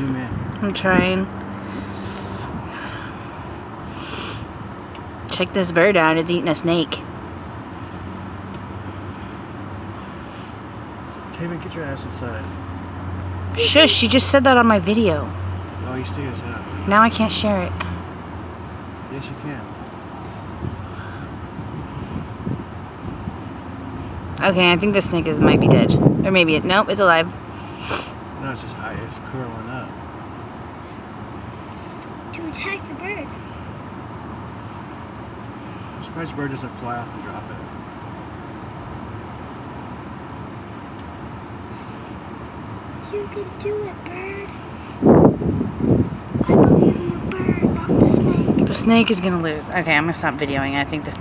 zoom in. I'm trying. Check this bird out. It's eating a snake. Kevin, get your ass inside. Shush, she just said that on my video. Oh, you stick his head. Now I can't share it. Yes, you can. Okay, I think the snake might be dead. Or maybe it... Nope, it's alive. No, it's just high. It's curling up. To attack the bird. I'm surprised the bird doesn't fly off and drop it. You can do it, bird. I believe in the bird, not the snake. The snake is gonna lose. Okay, I'm gonna stop videoing. I think the snake...